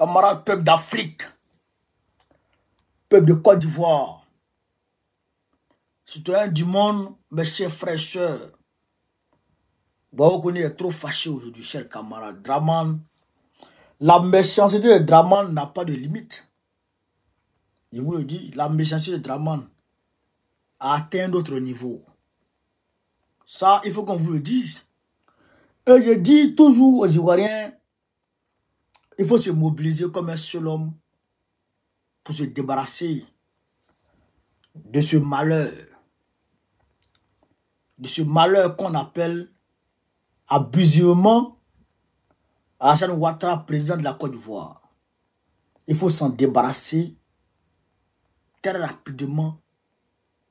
camarades peuple d'Afrique, peuple de Côte d'Ivoire, citoyens du monde, mes chers frères et sœurs. Baokouni est trop fâché aujourd'hui, chers camarades. Draman, la méchanceté de Draman n'a pas de limite. Je vous le dis, la méchanceté de Draman a atteint d'autres niveaux. Ça, il faut qu'on vous le dise. Et je dis toujours aux Ivoiriens, il faut se mobiliser comme un seul homme pour se débarrasser de ce malheur. De ce malheur qu'on appelle abusivement Alassane Ouattara, président de la Côte d'Ivoire. Il faut s'en débarrasser très rapidement,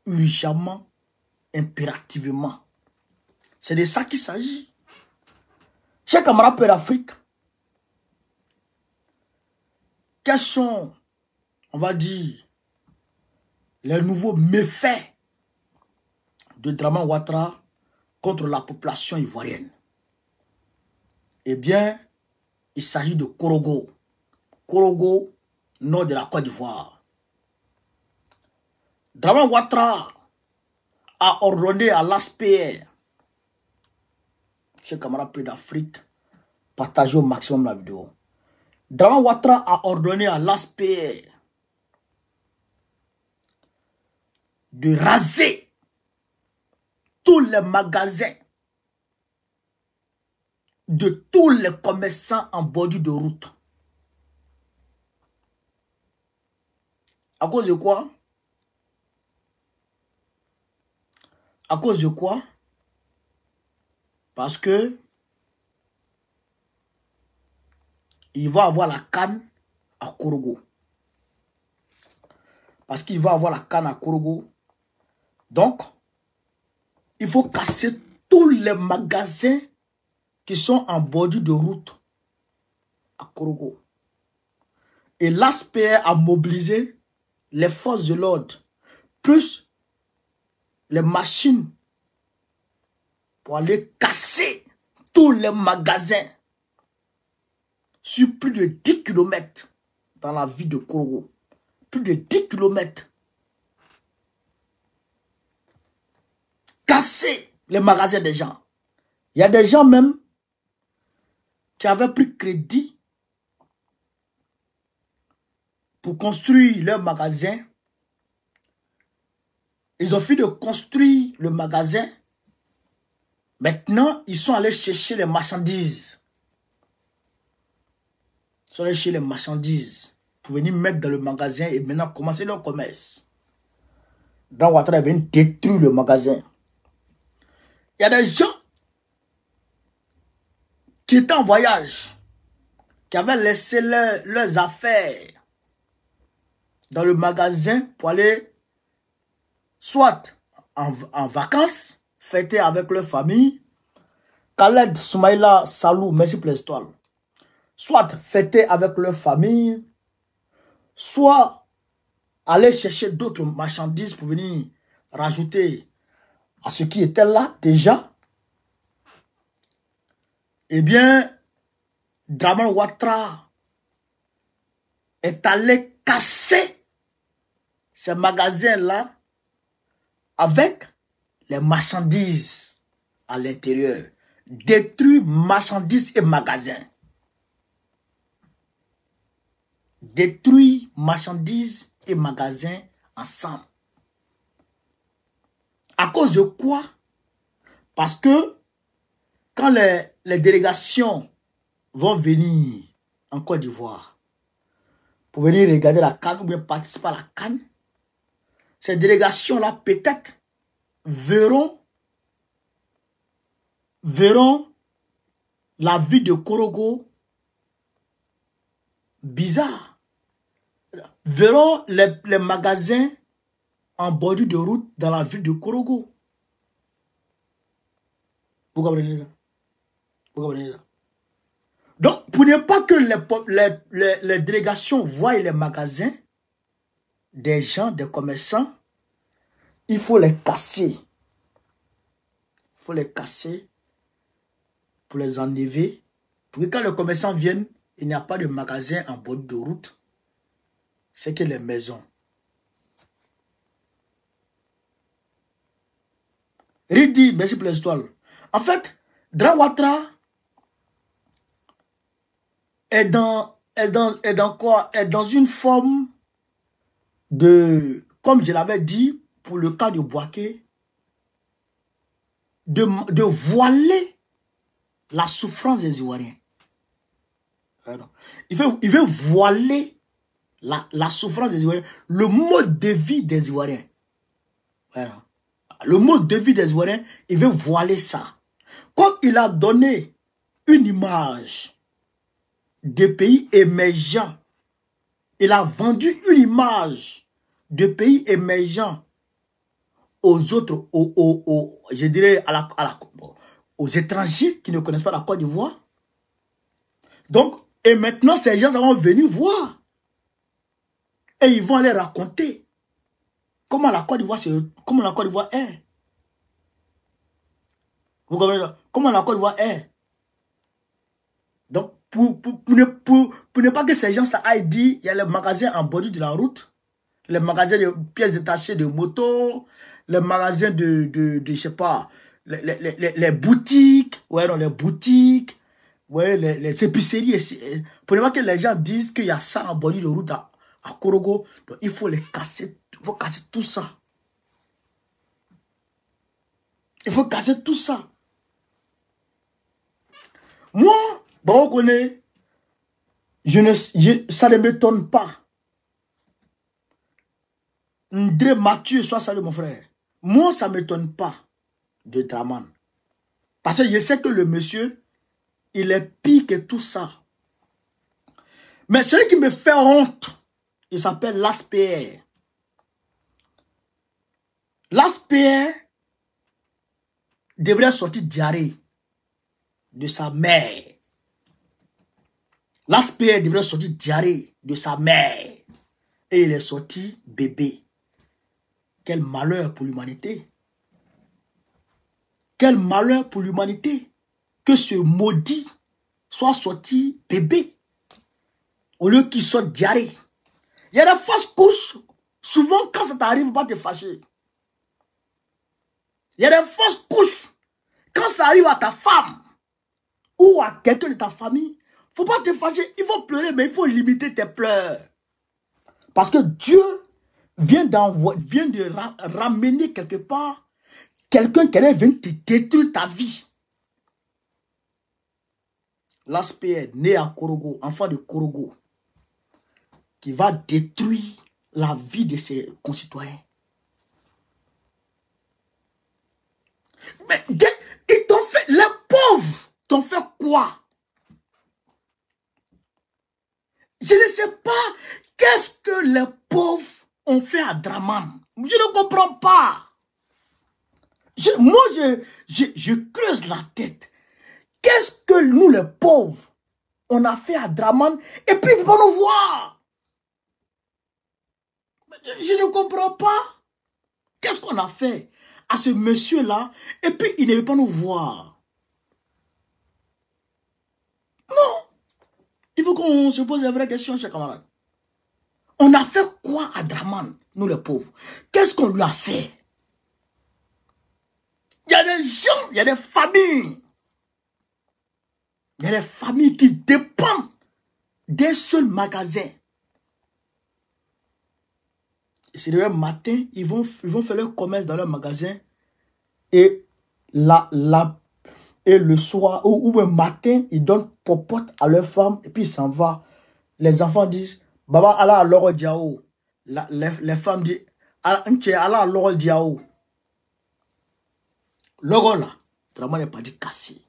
urgemment, impérativement. C'est de ça qu'il s'agit. Chers camarades peuple d'Afrique, quels sont, on va dire, les nouveaux méfaits de Draman Ouattara contre la population ivoirienne? Eh bien, il s'agit de Korogo. Korogo, nord de la Côte d'Ivoire. Draman Ouattara a ordonné à l'ASPR, chers camarades peuple d'Afrique, partagez au maximum la vidéo. Draman Ouattara a ordonné à l'ASPR de raser tous les magasins de tous les commerçants en bordure de route. À cause de quoi? À cause de quoi? Parce que il va avoir la canne à Korogo. Parce qu'il va avoir la canne à Korogo. Donc, il faut casser tous les magasins qui sont en bordure de route à Korogo. Et l'ASPR a mobilisé les forces de l'ordre, plus les machines pour aller casser tous les magasins sur plus de 10 km dans la ville de Korogo. Plus de 10 km. Casser les magasins des gens. Il y a des gens même qui avaient pris crédit pour construire leur magasin. Ils ont fini de construire le magasin. Maintenant, ils sont allés chercher les marchandises. Ils sont allés chercher les marchandises pour venir mettre dans le magasin et maintenant commencer leur commerce. Draman Ouattara est venu détruire le magasin. Il y a des gens qui étaient en voyage, qui avaient laissé leurs affaires dans le magasin pour aller soit en vacances, fêter avec leur famille. Khaled Soumaïla Salou, merci pour l'histoire. Soit fêter avec leur famille, soit aller chercher d'autres marchandises pour venir rajouter à ce qui était là déjà. Eh bien, Draman Ouattara est allé casser ces magasins-là avec les marchandises à l'intérieur. Détruire marchandises et magasins. Détruire marchandises et magasins ensemble. À cause de quoi? Parce que quand les délégations vont venir en Côte d'Ivoire pour venir regarder la CAN ou bien participer à la CAN, ces délégations-là peut-être verront la vie de Korogo bizarre. Verront les magasins en bordure de route dans la ville de Korogo. Vous comprenez ça? Vous comprenez ça? Donc, pour ne pas que les délégations voient les magasins des gens, des commerçants, il faut les casser. Il faut les casser pour les enlever. Pour que quand les commerçants viennent, il n'y a pas de magasin en bord de route, c'est que les maisons. Ridi, merci pour l'histoire. En fait, Drawatra est dans quoi? Est dans une forme de, comme je l'avais dit, pour le cas de Bouaké, de voiler la souffrance des Ivoiriens. Il veut voiler la souffrance des Ivoiriens, le mode de vie des Ivoiriens. Voilà. Le mode de vie des Ivoiriens, il veut voiler ça. Comme il a donné une image de pays émergents, il a vendu une image de pays émergents aux autres, je dirais aux étrangers qui ne connaissent pas la Côte d'Ivoire. Donc, et maintenant, ces gens vont venir voir. Et ils vont aller raconter comment la Côte d'Ivoire est. Vous comprenez? Comment la Côte d'Ivoire est. Donc, pour ne pas que ces gens aillent dire, il y a les magasins en bordure de la route, les magasins de pièces détachées de moto, les magasins je sais pas, les boutiques, ouais, non, les boutiques, ouais, les épiceries. Pour ne pas que les gens disent qu'il y a ça en bordure de route à Korogo, donc il faut les casser, il faut casser tout ça. Il faut casser tout ça. Moi, bon, on connaît, ça ne m'étonne pas. Ndré Mathieu, soit salut mon frère. Moi, ça ne m'étonne pas de Draman. Parce que je sais que le monsieur, il est pire que tout ça. Mais celui qui me fait honte, il s'appelle l'ASPR. L'ASPR devrait sortir diarrhée de sa mère. L'ASPR devrait sortir diarrhée de sa mère. Et il est sorti bébé. Quel malheur pour l'humanité. Quel malheur pour l'humanité. Que ce maudit soit sorti bébé. Au lieu qu'il sorte diarrhée. Il y a des fausses couches. Souvent, quand ça t'arrive, pas te fâcher. Il y a des fausses couches. Quand ça arrive à ta femme ou à quelqu'un de ta famille, il ne faut pas te fâcher. Il faut pleurer, mais il faut limiter tes pleurs. Parce que Dieu vient de ramener quelque part quelqu'un qui vient te détruire ta vie. L'ASPR, né à Korogo, enfant de Korogo, qui va détruire la vie de ses concitoyens. Mais ils t'ont fait, les pauvres t'ont fait quoi? Je ne sais pas qu'est-ce que les pauvres ont fait à Draman. Je ne comprends pas. Moi, je creuse la tête. Qu'est-ce que nous, les pauvres, on a fait à Draman et puis ils vont nous voir? Je ne comprends pas. Qu'est-ce qu'on a fait à ce monsieur-là et puis il ne veut pas nous voir? Non. Il faut qu'on se pose des vraies questions, chers camarades. On a fait quoi à Draman, nous les pauvres? Qu'est-ce qu'on lui a fait? Il y a des gens, il y a des familles. Il y a des familles qui dépendent d'un seul magasin. Et c'est le matin, ils vont faire leur commerce dans leur magasin. Et le soir, ou le matin, ils donnent popote à leur femme. Et puis ils s'en vont. Les enfants disent, Baba, Allah à l'or diao. Les femmes disent, Allah à l'or diao. Logo là, vraiment n'est pas dit cassé.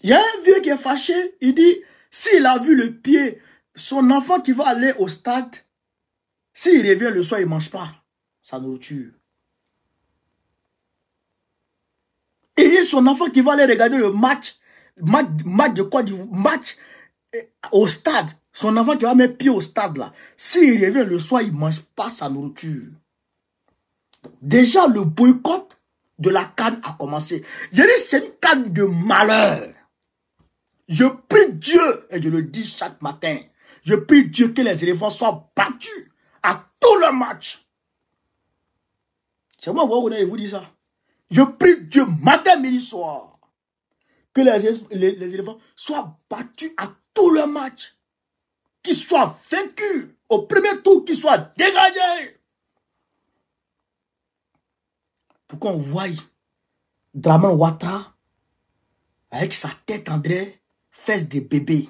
Il y a un vieux qui est fâché, il dit, s'il a vu le pied, son enfant qui va aller au stade, s'il revient le soir, il ne mange pas sa nourriture. Il dit, son enfant qui va aller regarder le match de quoi, match au stade, son enfant qui va mettre pied au stade là, s'il revient le soir, il ne mange pas sa nourriture. Déjà, le boycott de la CAN a commencé. Je dis, c'est une CAN de malheur. Je prie Dieu, et je le dis chaque matin, je prie Dieu que les éléphants soient battus à tout le match. C'est moi, vous dis ça. Je prie Dieu matin, midi, soir, que les éléphants soient battus à tout le match. Qu'ils soient vaincus au premier tour, qu'ils soient dégagés. Pour qu'on voie Dramane Ouattara avec sa tête André, fesses de bébé.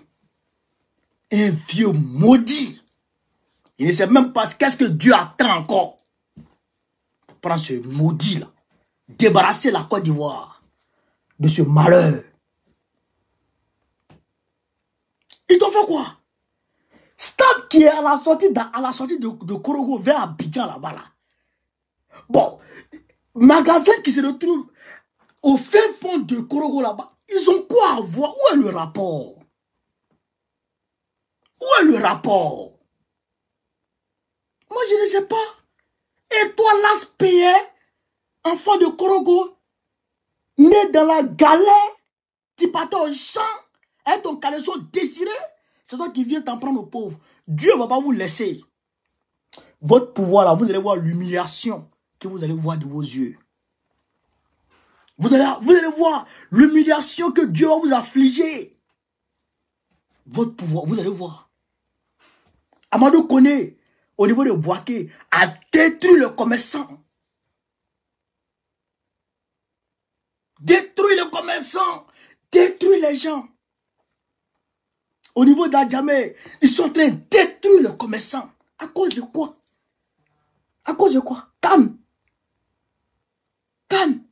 Un vieux maudit. Il ne sait même pas qu'est-ce que Dieu attend encore. Pour prendre ce maudit là. Débarrasser la Côte d'Ivoire de ce malheur. Ils t'ont fait quoi? Stade qui est à la sortie de Korogo vers Abidjan là-bas là. Bon, magasin qui se retrouve au fin fond de Korogo là-bas, ils ont quoi à voir? Où est le rapport? Où est le rapport? Moi, je ne sais pas. Et toi, l'aspect, enfant de Korogo, né dans la galère, tu partais au champ, avec ton caleçon déchiré, c'est toi qui viens t'en prendre aux pauvres. Dieu ne va pas vous laisser. Votre pouvoir là, vous allez voir l'humiliation que vous allez voir de vos yeux. Vous allez voir l'humiliation que Dieu va vous affliger. Votre pouvoir, vous allez voir. Amadou Koné, au niveau de Bouaké, a détruit le commerçant. Détruit le commerçant. Détruit les gens. Au niveau d'Adjamé, ils sont en train de détruire le commerçant. À cause de quoi? À cause de quoi? Calme. Calme.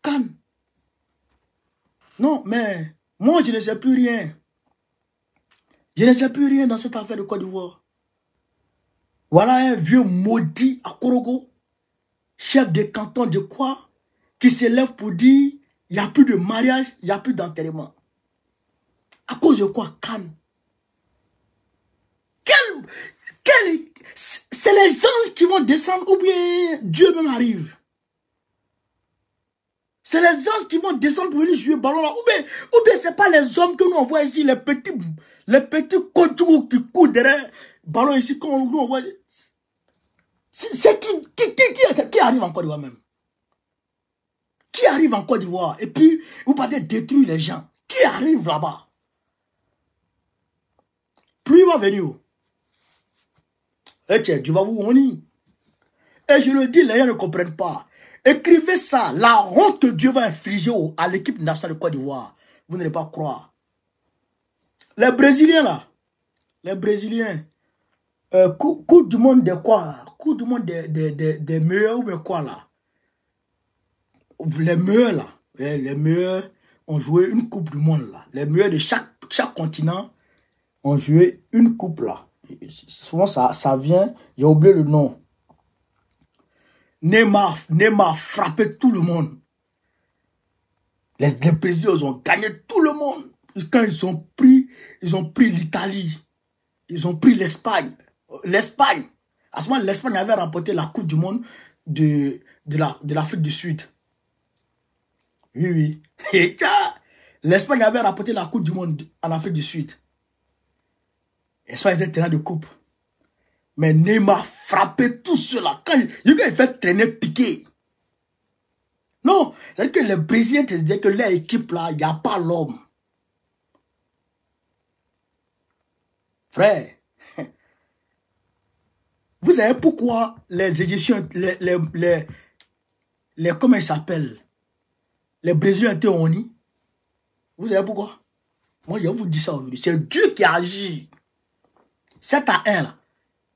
Calme. Non, mais moi, je ne sais plus rien. Je ne sais plus rien dans cette affaire de Côte d'Ivoire. Voilà un vieux maudit à Korogo, chef de canton de quoi, qui se lève pour dire il n'y a plus de mariage, il n'y a plus d'enterrement. À cause de quoi? Calme. C'est les anges qui vont descendre ou bien Dieu même arrive. C'est les anges qui vont descendre pour venir jouer ballon là. Ou bien c'est pas les hommes que nous envoie ici, les petits coachous qui courent derrière ballon ici, comme nous envoie. C'est qui arrive en Côte d'Ivoire même? Qui arrive en Côte d'Ivoire? Et puis, vous partez détruire les gens. Qui arrive là-bas? Plus il va venir. Et tu vas vous honner. Et je le dis, les gens ne comprennent pas. Écrivez ça. La honte que Dieu va infliger à l'équipe nationale de Côte d'Ivoire. Vous n'allez pas croire. Les Brésiliens là. Les Brésiliens. Coupe du monde de quoi? Coupe du monde des meilleurs ou bien quoi là? Les meilleurs là. Les meilleurs ont joué une coupe du monde là. Les meilleurs de chaque continent ont joué une coupe là. Souvent ça vient, j'ai oublié le nom. Neymar frappé tout le monde. Les Brésiliens ont gagné tout le monde. Quand ils ont pris l'Italie, ils ont pris l'Espagne. À ce moment, l'Espagne avait remporté la Coupe du Monde de l'Afrique du Sud. Oui. Et l'Espagne avait remporté la Coupe du Monde en Afrique du Sud. L'Espagne était terrain de coupe. Mais Neymar frappait tout cela. Quand il fait traîner Piqué. Non, c'est-à-dire que les Brésiliens te disaient que leur équipe là, il n'y a pas l'homme. Frère, vous savez pourquoi les Égyptiens, comment ils s'appellent? Les Brésiliens étaient honnis. Vous savez pourquoi? Moi, je vous dis ça aujourd'hui. C'est Dieu qui a agi. 7-1 là.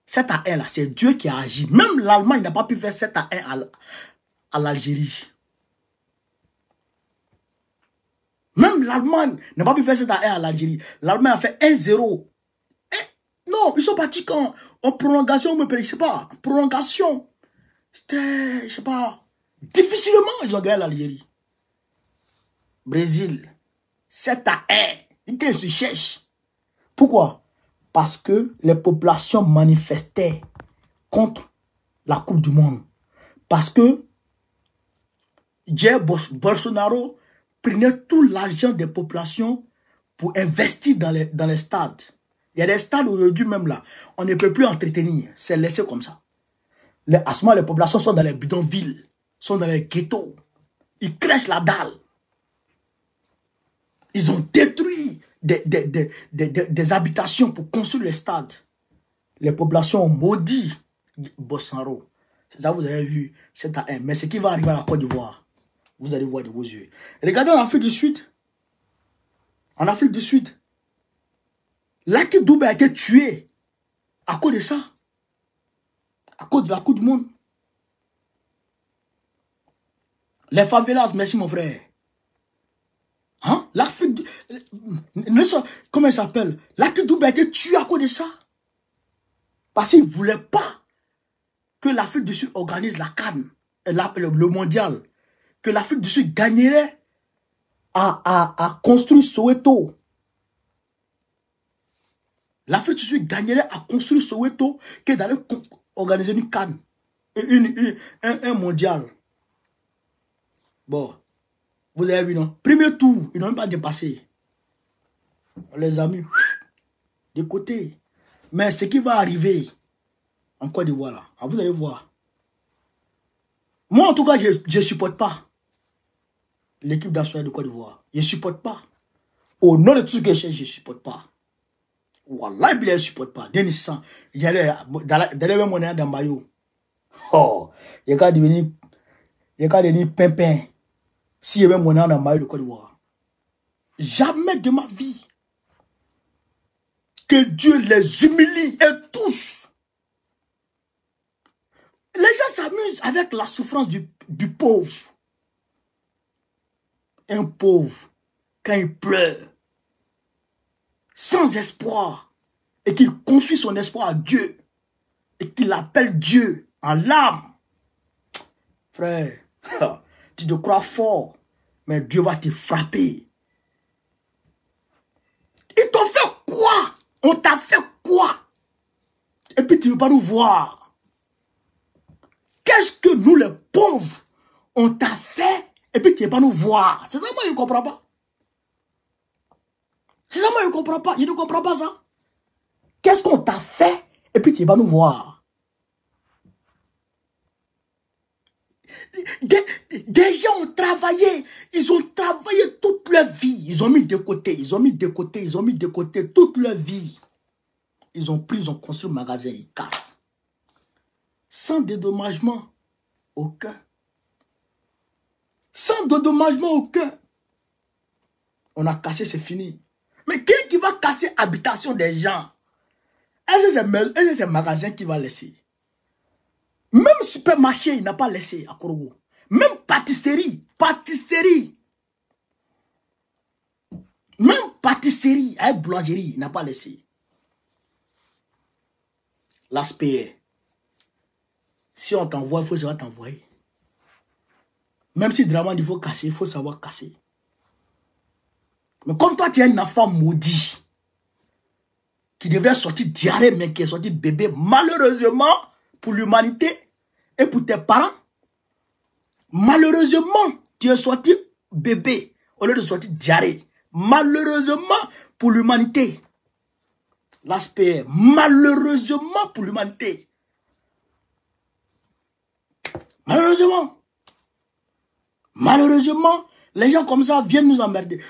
7-1 là, c'est Dieu qui a agi. Même l'Allemagne n'a pas pu faire 7-1 à l'Algérie. Même l'Allemagne n'a pas pu faire 7-1 à l'Algérie. L'Allemagne a fait 1-0. Non, ils sont partis en prolongation, je ne sais pas. En prolongation. C'était, je ne sais pas. Difficilement, ils ont gagné l'Algérie. Brésil. 7-1. Ils se cherchent. Pourquoi? Parce que les populations manifestaient contre la Coupe du Monde. Parce que Jair Bolsonaro prenait tout l'argent des populations pour investir dans les stades. Il y a des stades aujourd'hui même là, on ne peut plus entretenir, c'est laissé comme ça. À ce moment, les populations sont dans les bidonvilles, sont dans les ghettos. Ils crèchent la dalle. Ils ont détruit des habitations pour construire les stades. Les populations ont maudit Bolsonaro. C'est ça que vous avez vu, c'est à un. Mais ce qui va arriver à la Côte d'Ivoire, vous allez voir de vos yeux. Regardez en Afrique du Sud. En Afrique du Sud, Lucky Dube a été tué à cause de ça. À cause de la Coupe du Monde. Les favelas, merci mon frère. Hein? L'Afrique... Comment il s'appelle? Lucky Dube a été tué à cause de ça. Parce qu'il ne voulait pas que l'Afrique du Sud organise la CAN, le mondial. Que l'Afrique du Sud gagnerait à construire Soweto. L'Afrique du Sud gagnerait à construire Soweto que d'aller organiser une CAN, un mondial. Bon, vous avez vu, non? Premier tour, ils n'ont même pas dépassé. On les a mis de côté. Mais ce qui va arriver en Côte d'Ivoire, là, vous allez voir. Moi, en tout cas, je ne supporte pas l'équipe nationale de Côte d'Ivoire. Je ne supporte pas. Au nom de tout ce que je ne supporte pas. Wallah, je ne supporte pas. Denis San, il y a des monnaies dans le maillot. Oh, il y a devenir pimpin. S'il y avait mon nom dans le maillot de Côte d'Ivoire. Jamais de ma vie. Que Dieu les humilie et tous. Les gens s'amusent avec la souffrance du pauvre. Un pauvre, quand il pleure, sans espoir, et qu'il confie son espoir à Dieu, et qu'il appelle Dieu en larmes. Frère, tu te crois fort, mais Dieu va te frapper. Ils t'ont fait quoi? On t'a fait quoi? Et puis tu ne veux pas nous voir. Qu'est-ce que nous les pauvres, on t'a fait et puis tu ne veux pas nous voir? C'est ça, moi je ne comprends pas. C'est ça, moi je ne comprends pas. Je ne comprends pas ça. Qu'est-ce qu'on t'a fait et puis tu ne veux pas nous voir? Des gens ont travaillé. Ils ont travaillé toute leur vie. Ils ont mis de côté. Ils ont mis de côté. Ils ont mis de côté toute leur vie. Ils ont pris, ils ont construit un magasin. Ils cassent. Sans dédommagement aucun. Sans dédommagement aucun. On a cassé, c'est fini. Mais qui va casser l'habitation des gens? Est-ce que c'est un magasin qui va laisser? Même supermarché, il n'a pas laissé à Korogo. Même pâtisserie. Même pâtisserie, avec boulangerie, il n'a pas laissé. L'aspect. Si on t'envoie, il faut savoir t'envoyer. Même si vraiment il faut casser, il faut savoir casser. Mais comme toi, tu es un enfant maudit, qui devrait sortir diarrhée, mais qui est sorti bébé, malheureusement, pour l'humanité et pour tes parents, malheureusement, tu es sorti bébé, au lieu de sortir diarrhée. Malheureusement, pour l'humanité. L'aspect, malheureusement, pour l'humanité. Malheureusement, les gens comme ça viennent nous emmerder.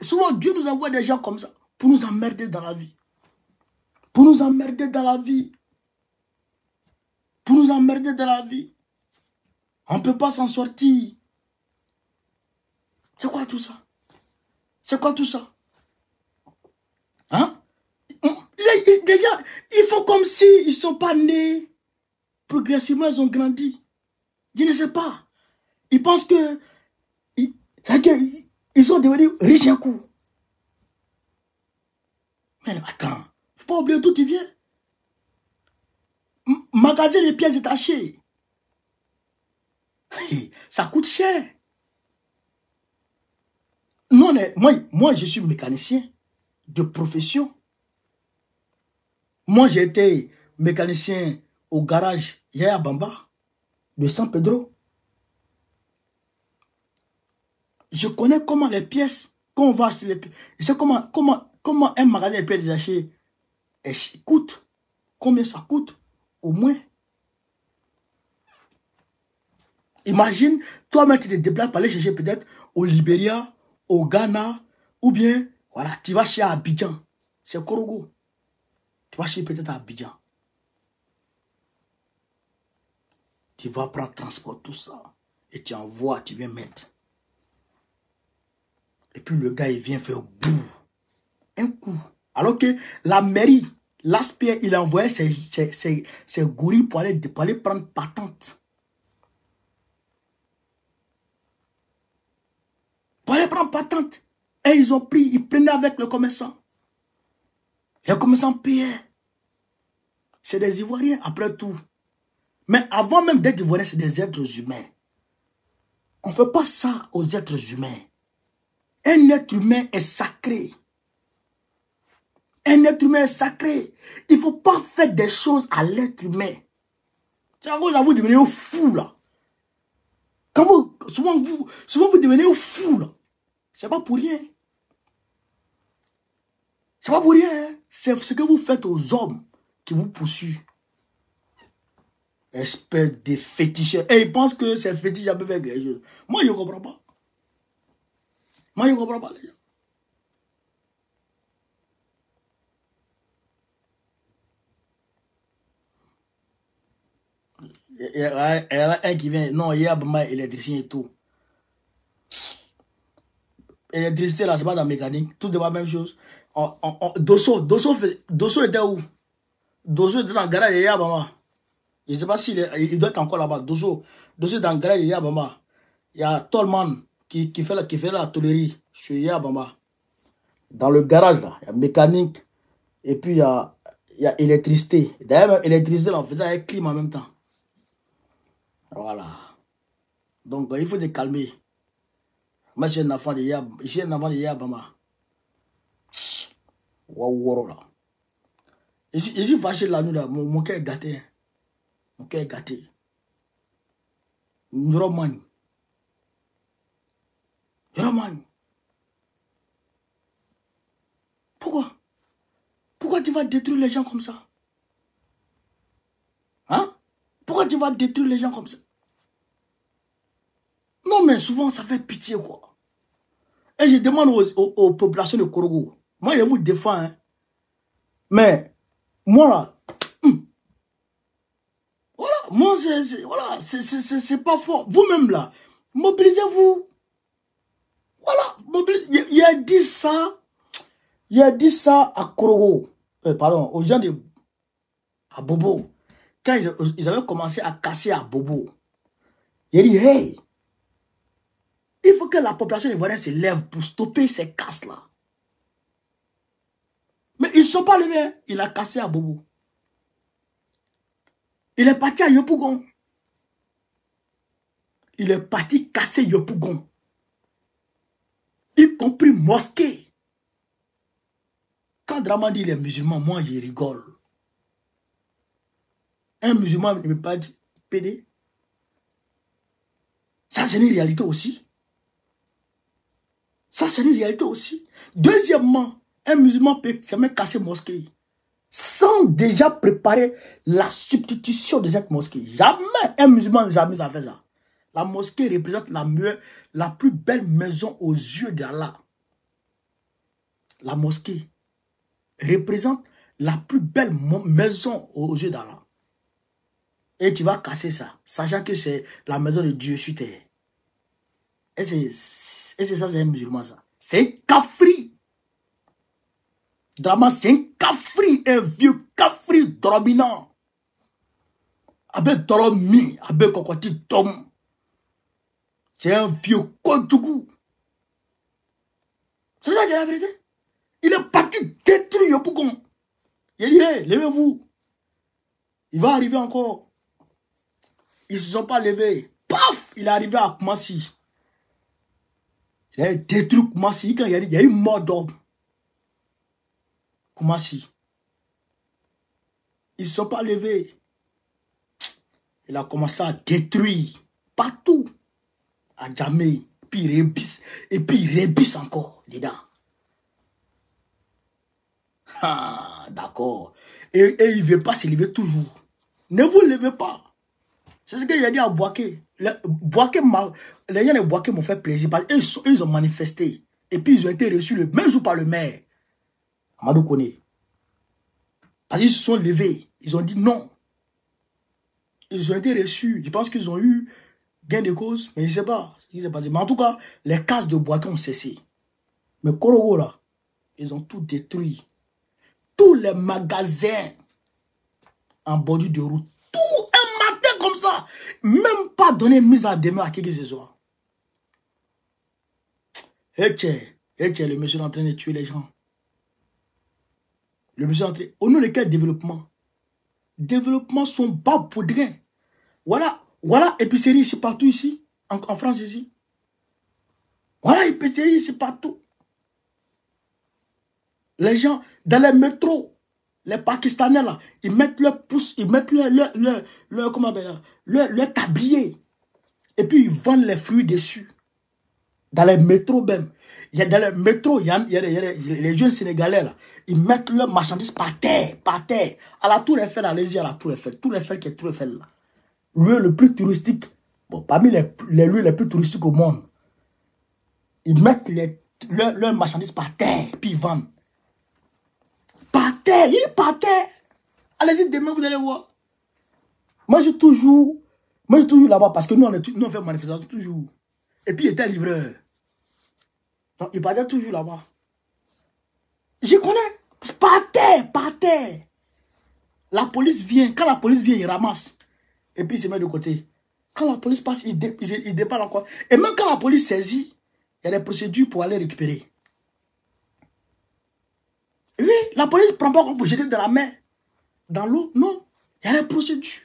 Souvent, Dieu nous envoie des gens comme ça pour nous emmerder dans la vie. Pour nous emmerder dans la vie. On ne peut pas s'en sortir. C'est quoi tout ça? Hein? Les gens, ils font comme si ils ne sont pas nés. Progressivement, ils ont grandi. Je ne sais pas. Ils pensent que ils sont devenus riches un coup. Mais attends, il ne faut pas oublier d'où tu viens. Magasin de pièces détachées. Ça coûte cher. Non, moi, je suis mécanicien de profession. Moi, j'ai été mécanicien au garage Yaya Bamba de San Pedro. Je connais comment les pièces, quand on va acheter les pièces, je sais comment un magasin de pièces détachées coûte. Combien ça coûte? Au moins. Imagine, toi-même, tu te déplaces pour aller chercher peut-être au Libéria, au Ghana, ou bien, voilà, tu vas chez Abidjan. C'est Korogo. Tu vas chez peut-être à Abidjan. Tu vas prendre transport, tout ça. Et tu envoies, tu viens mettre. Et puis le gars, il vient faire boum. Un coup. Alors que la mairie, l'aspect, il a envoyé ses gorilles pour aller prendre patente. Pour aller prendre patente. Et ils ont pris, ils prenaient avec le commerçant. Les commerçants payaient. C'est des Ivoiriens, après tout. Mais avant même d'être Ivoiriens, c'est des êtres humains. On ne fait pas ça aux êtres humains. Un être humain est sacré. Un être humain est sacré. Il ne faut pas faire des choses à l'être humain. C'est à cause de vous devenez fou là. Souvent vous devenez fou là. C'est pas pour rien. C'est pas pour rien. Hein? C'est ce que vous faites aux hommes qui vous poursuivent. Espèce de féticheur. Et ils pensent que ces fétiches peuvent faire quelque chose. Moi, je ne comprends pas. Moi, je ne comprends pas les gens. Il y a un qui vient. Non, il y a un électricien et tout. Électricité, là, c'est pas dans la mécanique. Tout est pas la même chose. Dosso était où? Dosso était dans le garage de Yabama. Je ne sais pas il doit être encore là-bas. Dosso est dans le garage de Yabama. Il y a Tolman qui fait la tôlerie chez Yabama. Dans le garage, là, il y a mécanique. Et puis, il y a électricité. D'ailleurs, électricité, là, on faisait avec clim en même temps. Voilà. Donc, il faut te calmer. Moi, j'ai un enfant de Yabama. Waouh, là. Je suis fâché la nuit, là. Mon cœur est gâté. Hein. Mon cœur est gâté. Njoroman. Pourquoi? Pourquoi tu vas détruire les gens comme ça? Hein? Pourquoi tu vas détruire les gens comme ça? Non, mais souvent, ça fait pitié, quoi. Et je demande aux populations de Korogo. Moi, je vous défends, hein. Mais, moi, là, voilà, moi, c'est pas fort. Vous-même, là, mobilisez-vous. Voilà, mobilisez. Il a dit ça à Korogo. Pardon, aux gens à Bobo. Quand ils avaient commencé à casser à Bobo, il a dit, hey, il faut que la population ivoirienne se lève pour stopper ces casses-là. Mais ils ne sont pas levés. Hein. Il a cassé à Bobo. Il est parti à Yopougon. Il est parti casser Yopougon. Y compris mosquée. Quand Draman dit les musulmans, moi je rigole. Un musulman ne peut pas dire pédé. Ça c'est une réalité aussi. Ça c'est une réalité aussi. Deuxièmement, un musulman peut jamais casser mosquée sans déjà préparer la substitution de cette mosquée. Jamais un musulman jamais a fait ça. La mosquée représente la plus belle maison aux yeux d'Allah. La mosquée représente la plus belle maison aux yeux d'Allah. Et tu vas casser ça, sachant que c'est la maison de Dieu sur terre. Et c'est ça, c'est un musulman, ça. C'est un kafri. Drama, c'est un kafri, un vieux kafri dominant. Avec Doromi, avec Kokoti Tom. C'est un vieux Kodougou. C'est ça qui est la vérité. Il est parti détruire Yopougon. Il a dit, hey, levez-vous. Il va arriver encore. Ils ne se sont pas levés. Paf, il est arrivé à Koumassi. Il a détruit Koumassi. Quand il y a eu mort d'homme. Koumassi. Ils ne se sont pas levés. Il a commencé à détruire partout. À Djamé, puis il rébisse, et puis il rébisse encore dedans. Ah, d'accord. Et il ne veut pas se lever toujours. Ne vous levez pas. C'est ce qu'il a dit à Boaké. Les gens de Boaké m'ont fait plaisir parce qu'ils ont manifesté. Et puis ils ont été reçus le même jour par le maire. Amadou Kone. Parce qu'ils se sont levés. Ils ont dit non. Ils ont été reçus. Je pense qu'ils ont eu gain de cause. Mais je ne sais pas ce qui s'est passé. Mais en tout cas, les cases de Boaké ont cessé. Mais Korogo là, ils ont tout détruit. Tous les magasins en bordure de route. Tout un matin comme ça. Même pas donner mise à demeure à qui que ce soit. Et le monsieur est en train de tuer les gens. Le monsieur est en train... Au nom de quel développement? Développement sont bas poudrins. Voilà épicerie ici, partout ici. En France ici. Voilà épicerie ici, partout. Les gens, dans les métros, les Pakistanais là, ils mettent leur pouce, ils mettent comment on appelle, leur tablier. Et puis ils vendent les fruits dessus. Dans les métros même. Dans les métros, il y a les jeunes Sénégalais là. Ils mettent leurs marchandises par terre, par terre. À la Tour Eiffel, allez-y à la Tour Eiffel. Tour Eiffel qui est Tour Eiffel là. Lieu le plus touristique. Bon, parmi les lieux les plus touristiques au monde. Ils mettent leurs marchandises par terre, puis ils vendent. Par terre, il est par terre. Allez-y demain, vous allez voir. Moi, je suis toujours là-bas parce que nous, on fait manifestation toujours. Et puis, il était livreur. Donc, il partait toujours là-bas. Je connais. Par terre, par terre. La police vient. Quand la police vient, il ramasse. Et puis, il se met de côté. Quand la police passe, il déballe encore. Et même quand la police saisit, il y a des procédures pour aller récupérer. Oui, la police ne prend pas pour jeter de la mer. Dans l'eau, non. Il y a des procédures.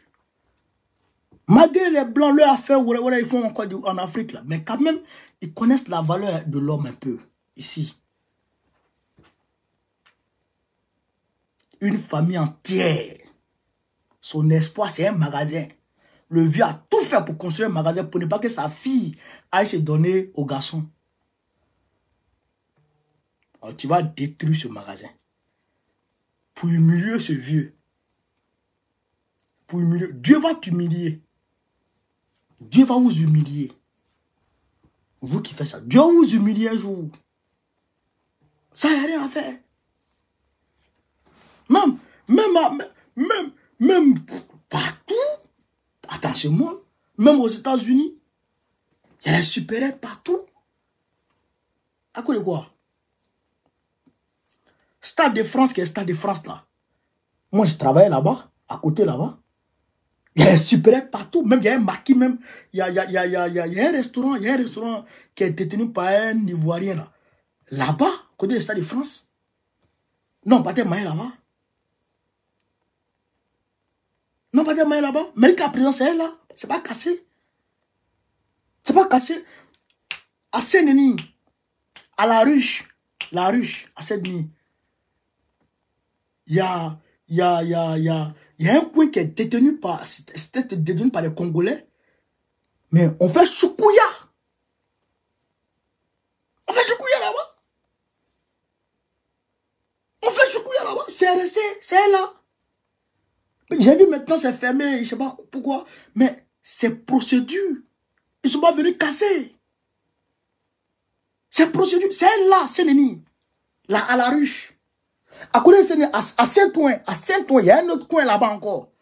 Malgré les blancs, leur affaire, ils font encore en Afrique, là. Mais quand même, ils connaissent la valeur de l'homme un peu, ici. Une famille entière, son espoir, c'est un magasin. Le vieux a tout fait pour construire un magasin pour ne pas que sa fille aille se donner au garçon. Alors, tu vas détruire ce magasin. Pour humilier ce vieux. Pour humilier. Dieu va t'humilier. Dieu va vous humilier. Vous qui faites ça. Dieu va vous humilier un jour. Ça, il n'y a rien à faire. Même partout, attention monde, même aux États-Unis, il y a les supérettes partout. À quoi de quoi? Stade de France, qui est Stade de France là. Moi, je travaille là-bas, à côté là-bas. Il y a les supérettes partout. Même il y a un maquis même. Il y a un restaurant qui est détenu par un Ivoirien là. Là-bas, côté du Stade de France. Non, pas tellement là-bas. Non, pas tellement là-bas. Mais le cas présent, c'est là. C'est pas cassé. C'est pas cassé. À Saint-Denis, à la ruche, à Saint-Denis, il y a un coin qui est détenu par les Congolais. Mais on fait choukouya. On fait choukouya là-bas. On fait choukouya là-bas. C'est resté, c'est là. J'ai vu maintenant, c'est fermé, je ne sais pas pourquoi. Mais c'est procédure. Ils ne sont pas venus casser. C'est procédure. C'est là, c'est Neni. Là, à la ruche. À côté de à Saint-Ouen, il y a un autre coin là-bas encore.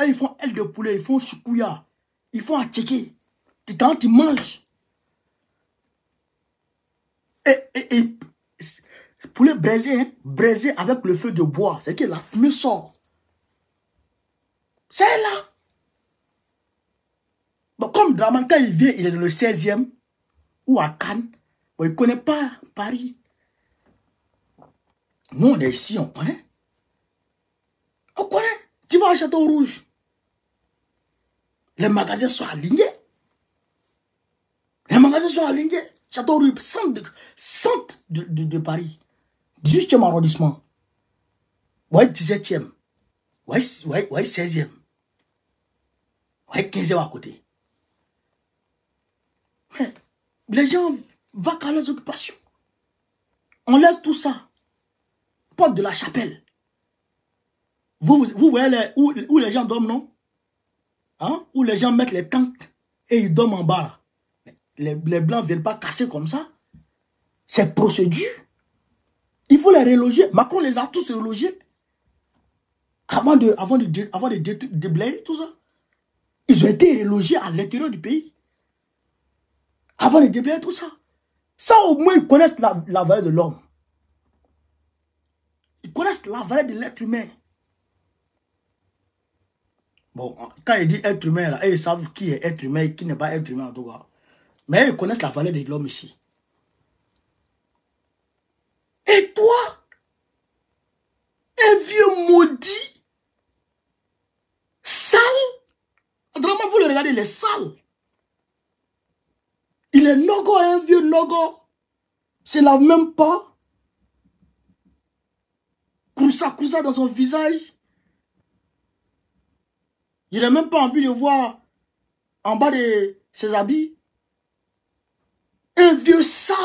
Et ils font aile de poulet, ils font choukouya. Ils font attiquer. Quand ils mangent. Et poulet braisé, hein, braisé avec le feu de bois. C'est que la fumée sort. C'est là. Bon, comme Draman, quand il vient, il est dans le 16e ou à Cannes. Bon, il ne connaît pas Paris. Nous, on est ici, on connaît. On connaît. Tu vas à Château Rouge. Les magasins sont alignés. Les magasins sont alignés. Château Rouge, centre de Paris. 18e arrondissement. Ouais, 17e. Ouais, 16e. Ouais, 15e à côté. Mais Les gens vont à leurs occupations. On laisse tout ça. Porte de la chapelle. Vous voyez où les gens dorment, non? Hein? Où les gens mettent les tentes et ils dorment en bas. Les Blancs ne viennent pas casser comme ça. C'est procédure. Il faut les reloger. Macron les a tous relogés. Avant de déblayer tout ça. Ils ont été relogés à l'intérieur du pays. Avant de déblayer tout ça. Ça, au moins, ils connaissent la valeur de l'homme. Ils connaissent la valeur de l'être humain. Bon, quand il dit être humain, là, ils savent qui est être humain et qui n'est pas être humain en tout cas. Mais ils connaissent la valeur de l'homme ici. Et toi, un vieux maudit, sale, vraiment vous le regardez, il est sale. Il est nogo, un vieux nogo. C'est la même pas. Kousa dans son visage. Il n'a même pas envie de voir en bas de ses habits. Un vieux sale.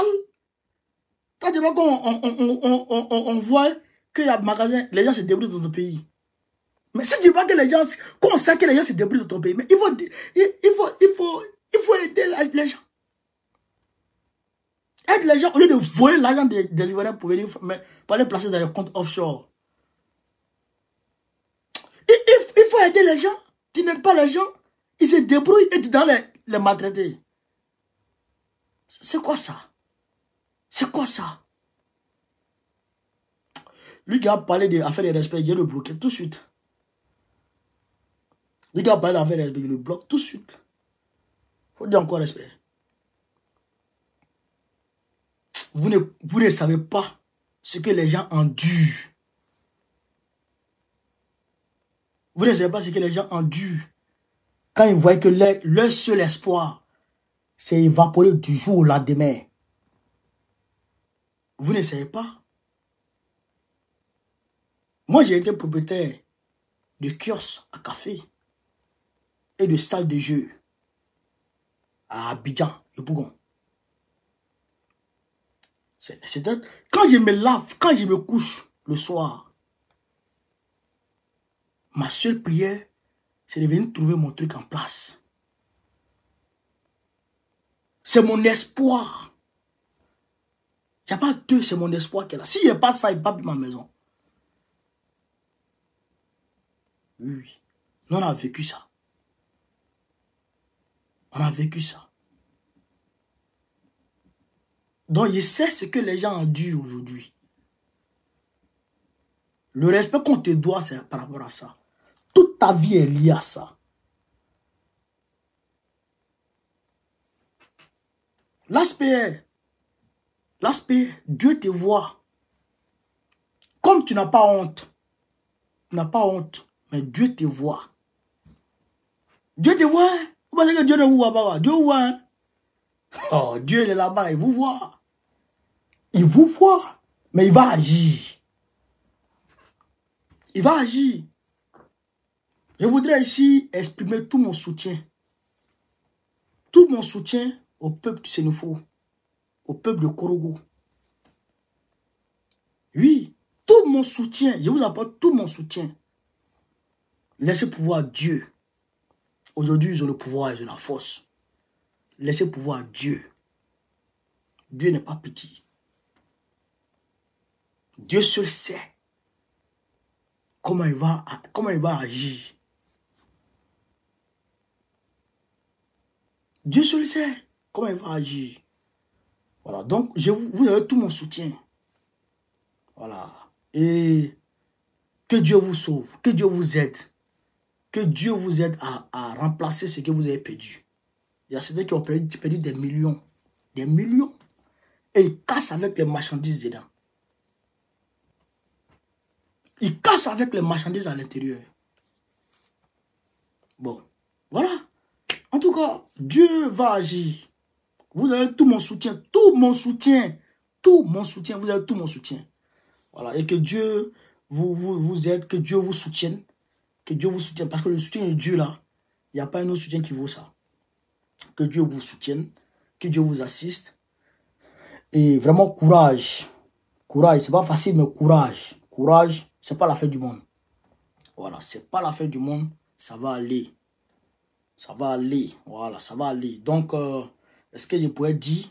Quand on voit qu'il y a des magasins, les gens se débrouillent dans ton pays. Mais si tu vois que les gens, qu'on sait que les gens se débrouillent dans ton pays, mais il faut aider les gens. Aide les gens au lieu de voler l'argent des Ivoiriens pour venir pour aller placer dans les comptes offshore. Il faut aider les gens. Tu n'aides pas les gens. Ils se débrouillent et tu dois les maltraiter. C'est quoi ça? C'est quoi ça? Lui qui a parlé d'affaires de respect, il le bloqué tout de suite. Lui qui a parlé d'affaires de respect, il le bloque tout de suite. Il faut dire encore respect. Vous ne savez pas ce que les gens endurent. Vous ne savez pas ce que les gens endurent. Quand ils voient que leur seul espoir, c'est évaporé du jour au lendemain. Vous ne savez pas. Moi, j'ai été propriétaire de kiosque à café et de salle de jeu à Abidjan et Bougon. Quand je me lave, quand je me couche le soir, ma seule prière, c'est de venir trouver mon truc en place. C'est mon espoir. Il n'y a pas deux, c'est mon espoir qui est là. S'il n'y a pas ça, il n'y a pas ma maison. Oui. Nous, on a vécu ça. On a vécu ça. Donc, je sais ce que les gens endurent aujourd'hui. Le respect qu'on te doit, c'est par rapport à ça. Toute ta vie est liée à ça. L'aspect, Dieu te voit. Comme tu n'as pas honte. Tu n'as pas honte, mais Dieu te voit. Dieu te voit. Vous pensez que Dieu ne vous voit pas? Dieu vous voit. Hein? Oh, Dieu il est là-bas, il vous voit. Il vous voit, mais il va agir. Il va agir. Je voudrais ici exprimer tout mon soutien. Tout mon soutien au peuple du Sénéfo, au peuple de Korogo. Oui, tout mon soutien, je vous apporte tout mon soutien. Laissez pouvoir Dieu. Aujourd'hui, ils ont le pouvoir et ils ont la force. Laissez pouvoir Dieu. Dieu n'est pas petit. Dieu seul sait comment il va agir. Dieu seul sait comment il va agir. Voilà, donc vous avez tout mon soutien. Voilà. Et que Dieu vous sauve, que Dieu vous aide. Que Dieu vous aide à remplacer ce que vous avez perdu. Il y a certains qui ont perdu des millions. Des millions. Et ils cassent avec les marchandises dedans. Ils cassent avec les marchandises à l'intérieur. Bon, voilà. En tout cas, Dieu va agir. Vous avez tout mon soutien. Tout mon soutien. Tout mon soutien. Vous avez tout mon soutien. Voilà. Et que Dieu vous aide. Que Dieu vous soutienne. Que Dieu vous soutienne. Parce que le soutien de Dieu là, il n'y a pas un autre soutien qui vaut ça. Que Dieu vous soutienne. Que Dieu vous assiste. Et vraiment, courage. Courage, c'est pas facile, mais courage. Courage, c'est pas la fin du monde. Voilà, c'est pas la fin du monde. Ça va aller. Ça va aller. Voilà, ça va aller. Donc, est-ce que je pourrais dire,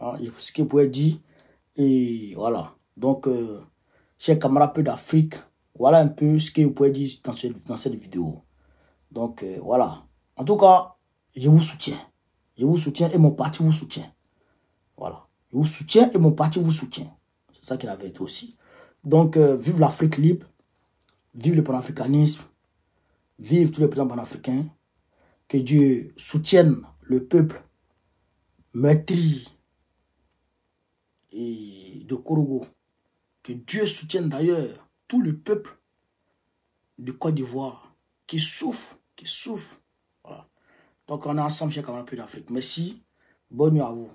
hein, ce que je pourrais dire, et voilà. Donc, chers camarades peu d'Afrique, voilà un peu ce que je pourrais dire dans cette vidéo. Donc, voilà. En tout cas, je vous soutiens. Je vous soutiens et mon parti vous soutient. Voilà. Je vous soutiens et mon parti vous soutient. C'est ça qu'il avait été aussi. Donc, vive l'Afrique libre. Vive le panafricanisme. Vive tous les présidents panafricains. Que Dieu soutienne le peuple meurtri et de Korogo. Que Dieu soutienne d'ailleurs tout le peuple de Côte d'Ivoire qui souffre, qui souffre. Voilà. Donc on est ensemble chez Camarade d'Afrique. Merci. Bonne nuit à vous.